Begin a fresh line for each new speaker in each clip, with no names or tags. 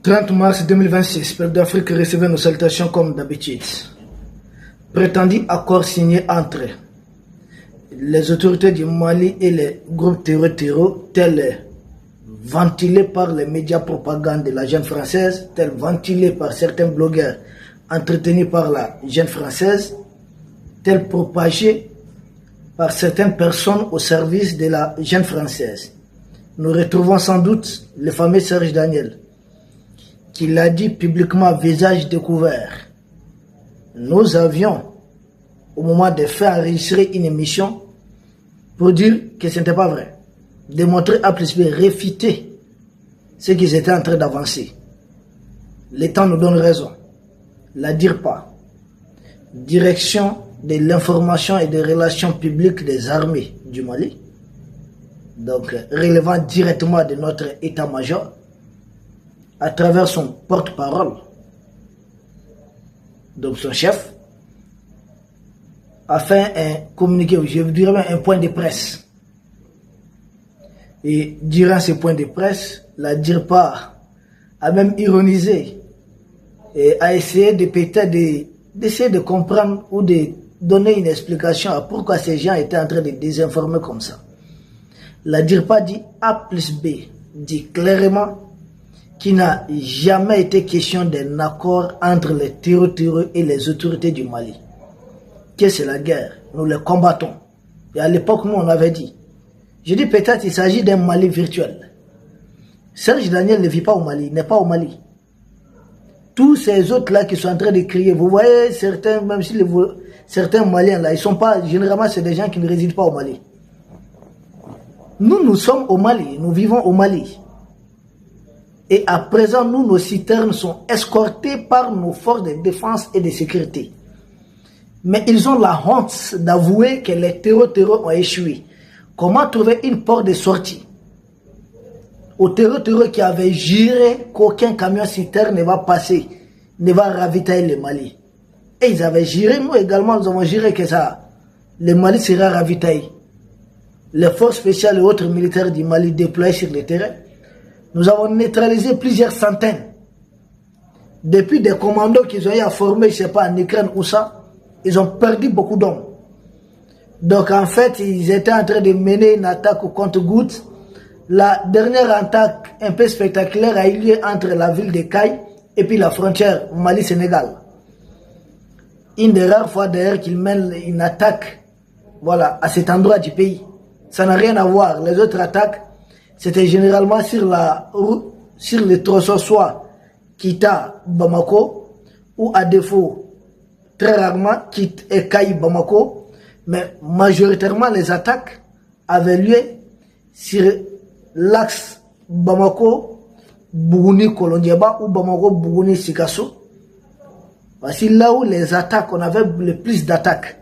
30 mars 2026, Peuple d'Afrique recevait nos salutations comme d'habitude. Prétendu accord signé entre les autorités du Mali et les groupes terroriste, tels ventilés par les médias propagande de la jeune française, tels ventilés par certains blogueurs entretenus par la jeune française, tels propagés par certaines personnes au service de la jeune française. Nous retrouvons sans doute le fameux Serge Daniel, qui l'a dit publiquement visage découvert. Nous avions, au moment de faire enregistrer une émission, pour dire que ce n'était pas vrai. Démontrer A plus B, réfuter ce qu'ils étaient en train d'avancer. Le temps nous donne raison. La DIRPA, Direction de l'information et des relations publiques des armées du Mali, donc relevant directement de notre état-major, à travers son porte-parole, donc son chef, a fait un communiqué, je dirais un point de presse. Et durant ce point de presse, la DIRPA a même ironisé et a essayé de peut-être d'essayer de comprendre ou de donner une explication à pourquoi ces gens étaient en train de désinformer comme ça. La DIRPA dit A plus B, dit clairement qu'il n'a jamais été question d'un accord entre les terroristes et les autorités du Mali. Que c'est la guerre, nous les combattons. Et à l'époque, nous, on avait dit. Je dis peut-être qu'il s'agit d'un Mali virtuel. Serge Daniel ne vit pas au Mali, il n'est pas au Mali. Tous ces autres-là qui sont en train de crier, vous voyez, certains, même si certains Maliens là, ils sont pas, généralement, c'est des gens qui ne résident pas au Mali. Nous, nous sommes au Mali, nous vivons au Mali. Et à présent, nous, nos citernes sont escortés par nos forces de défense et de sécurité. Mais ils ont la honte d'avouer que les terroristes ont échoué. Comment trouver une porte de sortie aux terroristes qui avaient juré qu'aucun camion citerne ne va passer, ne va ravitailler le Mali. Et ils avaient juré, nous également, nous avons juré que ça, le Mali sera ravitaillé. Les forces spéciales et autres militaires du Mali déployés sur le terrain, nous avons neutralisé plusieurs centaines. Depuis des commandos qu'ils ont eu à former, je ne sais pas, en Ukraine ou ça, ils ont perdu beaucoup d'hommes. Donc en fait, ils étaient en train de mener une attaque au compte-gouttes. La dernière attaque un peu spectaculaire a eu lieu entre la ville de Caille et puis la frontière Mali-Sénégal. Une des rares fois d'ailleurs qu'ils mènent une attaque, voilà, à cet endroit du pays. Ça n'a rien à voir. Les autres attaques, c'était généralement sur le tronçon soit Kita-Bamako ou à défaut, très rarement, quitte et Caille-Bamako. Mais majoritairement, les attaques avaient lieu sur l'axe Bamako-Bougouni-Kolondiaba ou Bamako-Bougouni-Sikasso. Voici là où les attaques, on avait le plus d'attaques.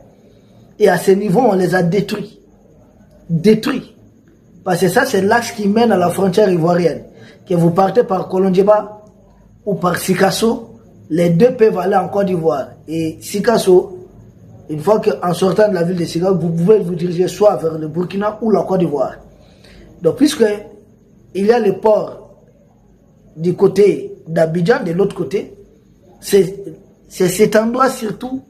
Et à ce niveau, on les a détruits. Détruits. Parce que ça, c'est l'axe qui mène à la frontière ivoirienne. Que vous partez par Kolondiaba ou par Sikasso, les deux peuvent aller en Côte d'Ivoire. Et Sikasso, une fois qu'en sortant de la ville de Sikasso, vous pouvez vous diriger soit vers le Burkina ou la Côte d'Ivoire. Donc, puisque il y a le port du côté d'Abidjan, de l'autre côté, c'est cet endroit surtout,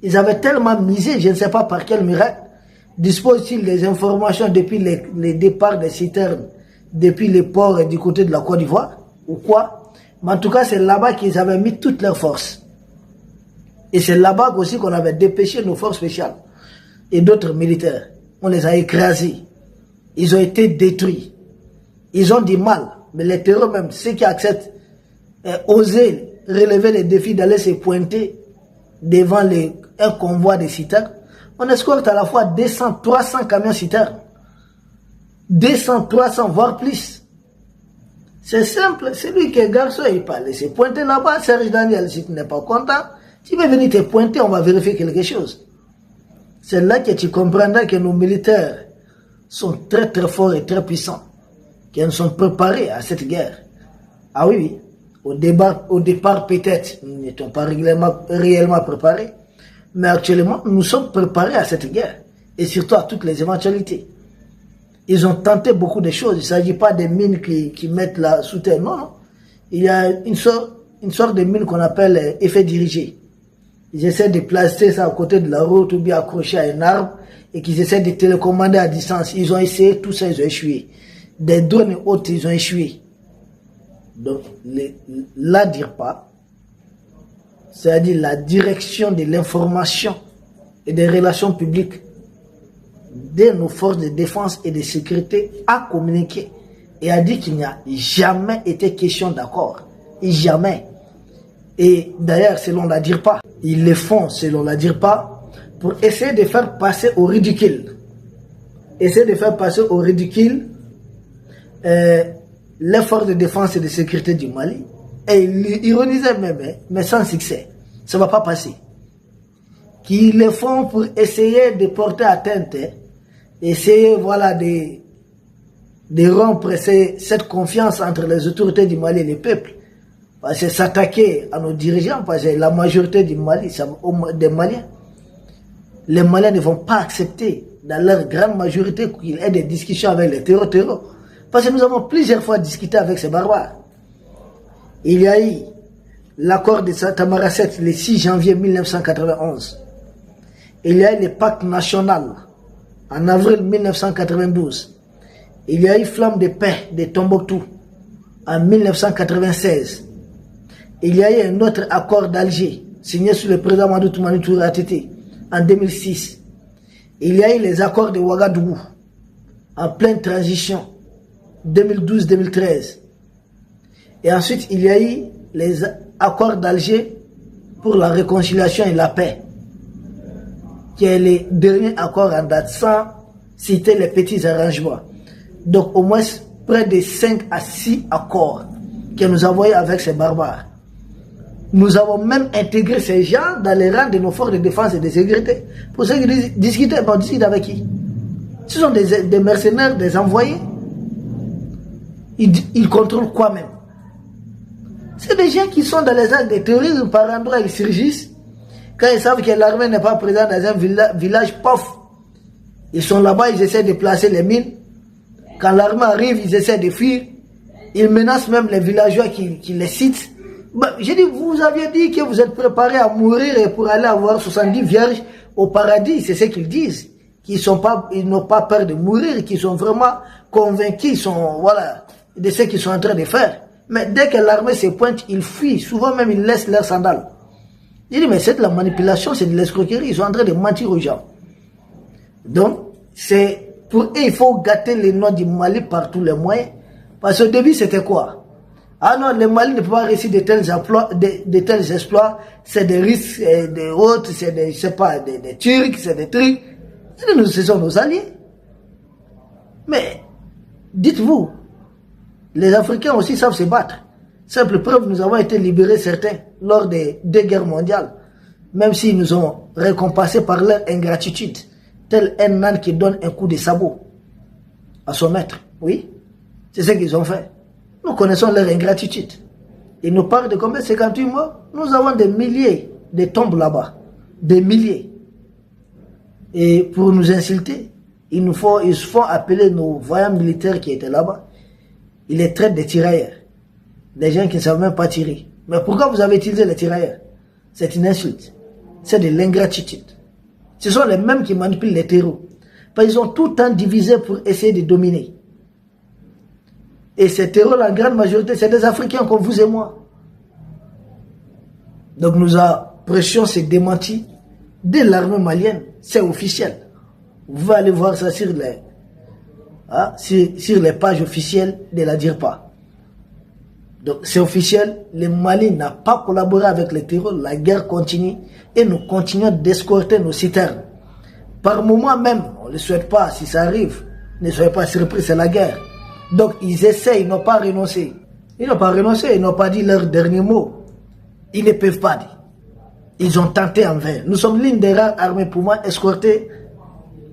ils avaient tellement misé, je ne sais pas par quel miracle, disposent-ils des informations depuis les départs des citernes, depuis les ports du côté de la Côte d'Ivoire, ou quoi. Mais en tout cas, c'est là-bas qu'ils avaient mis toutes leurs forces. Et c'est là-bas aussi qu'on avait dépêché nos forces spéciales et d'autres militaires. On les a écrasés. Ils ont été détruits. Ils ont du mal. Mais les terroristes même, ceux qui acceptent, oser relever les défis d'aller se pointer devant un convoi de citernes, on escorte à la fois 200, 300 camions citernes. 200, 300, voire plus. C'est simple. Celui qui est garçon, il parle. Se pointer là-bas, Serge Daniel, si tu n'es pas content, tu veux venir te pointer, on va vérifier quelque chose. C'est là que tu comprendras que nos militaires sont très très forts et très puissants. Qu'ils sont préparés à cette guerre. Ah oui, oui. Au départ peut-être, nous n'étions pas réellement préparés. Mais actuellement, nous sommes préparés à cette guerre. Et surtout à toutes les éventualités. Ils ont tenté beaucoup de choses. Il ne s'agit pas des mines qui mettent là sous terre. Non, non. il y a une sorte de mine qu'on appelle effet dirigé. Ils essaient de placer ça à côté de la route ou bien accroché à un arbre et qu'ils essaient de télécommander à distance. Ils ont essayé, tout ça, ils ont échoué. Des drones et autres, ils ont échoué. Donc, la DIRPA, c'est-à-dire la direction de l'information et des relations publiques de nos forces de défense et de sécurité, a communiqué et a dit qu'il n'y a jamais été question d'accord. Jamais. Et d'ailleurs, selon la DIRPA, ils le font, selon la DIRPA, pour essayer de faire passer au ridicule. Essayer de faire passer au ridicule les forces de défense et de sécurité du Mali. Et ils ironisaient même, mais sans succès. Ça ne va pas passer. Qu'ils le font pour essayer de porter atteinte, essayer voilà, de rompre cette confiance entre les autorités du Mali et le peuple. Parce que s'attaquer à nos dirigeants, parce que la majorité du Mali, des Maliens, les Maliens ne vont pas accepter, dans leur grande majorité, qu'il y ait des discussions avec les terroristes. Parce que nous avons plusieurs fois discuté avec ces barbares. Il y a eu l'accord de Tamaracet le 6 janvier 1991. Il y a eu le pacte national en avril 1992. Il y a eu Flamme de paix de Tombouctou en 1996. Il y a eu un autre accord d'Alger signé sous le président Mamadou Toumani Touré ATT en 2006. Il y a eu les accords de Ouagadougou en pleine transition 2012-2013. Et ensuite, il y a eu les accords d'Alger pour la réconciliation et la paix, qui est le dernier accord en date sans citer les petits arrangements. Donc au moins près de 5 à 6 accords que nous avons eu avec ces barbares. Nous avons même intégré ces gens dans les rangs de nos forces de défense et de sécurité. Pour ceux qui discutent, on discute avec qui? Ce sont des mercenaires, des envoyés. Ils contrôlent quoi même? C'est des gens qui sont dans les actes de terrorisme, par endroits ils surgissent. Quand ils savent que l'armée n'est pas présente dans un village, pof, ils sont là-bas, ils essaient de placer les mines. Quand l'armée arrive, ils essaient de fuir. Ils menacent même les villageois qui les citent. J'ai dit, vous aviez dit que vous êtes préparés à mourir et pour aller avoir 70 vierges au paradis. C'est ce qu'ils disent. Ils n'ont pas peur de mourir, qu'ils sont vraiment convaincus, voilà, de ce qu'ils sont en train de faire. Mais dès que l'armée se pointe, ils fuient. Souvent même, ils laissent leurs sandales. J'ai dit, mais c'est de la manipulation, c'est de l'escroquerie. Ils sont en train de mentir aux gens. Donc, pour eux, il faut gâter les noms du Mali par tous les moyens. Parce qu'au début, c'était quoi? Ah non, le Mali ne peut pas réussir de tels exploits. C'est des risques, des autres, c'est des, je sais pas, des Turcs, c'est des trucs. Ce sont nos alliés. Mais, dites-vous, les Africains aussi savent se battre. Simple preuve, nous avons été libérés certains lors des 2 guerres mondiales. Même s'ils nous ont récompensés par leur ingratitude. Tel un âne qui donne un coup de sabot à son maître. Oui, c'est ce qu'ils ont fait. Nous connaissons leur ingratitude. Ils nous parlent de combien? 58 morts. Nous avons des milliers de tombes là-bas. Des milliers. Et pour nous insulter, ils se font appeler nos voyants militaires qui étaient là-bas. Ils les traitent de tirailleurs. Des gens qui ne savent même pas tirer. Mais pourquoi vous avez utilisé les tirailleurs? C'est une insulte. C'est de l'ingratitude. Ce sont les mêmes qui manipulent les terreaux. Parce qu'ils ont tout le temps divisé pour essayer de dominer. Et ces terreaux, la grande majorité, c'est des Africains comme vous et moi. Donc nous apprécions ces démentis de l'armée malienne. C'est officiel. Vous pouvez aller voir ça sur les pages officielles de la DIRPA. Donc c'est officiel, le Mali n'a pas collaboré avec les terroristes, la guerre continue et nous continuons d'escorter nos citernes. Par moment même, on ne le souhaite pas, si ça arrive, ne soyez pas surpris, c'est la guerre. Donc ils essayent, ils n'ont pas renoncé. Ils n'ont pas renoncé, ils n'ont pas dit leur dernier mot. Ils ne peuvent pas dire. Ils ont tenté en vain. Nous sommes l'une des rares armées pouvant escorter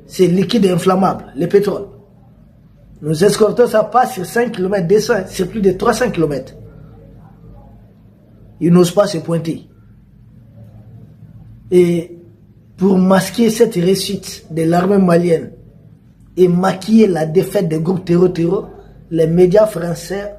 ces liquides inflammables, le pétrole. Nous escortons ça pas sur 5 km, c'est plus de 300 km. Ils n'osent pas se pointer. Et pour masquer cette réussite de l'armée malienne et maquiller la défaite des groupes terror, les médias français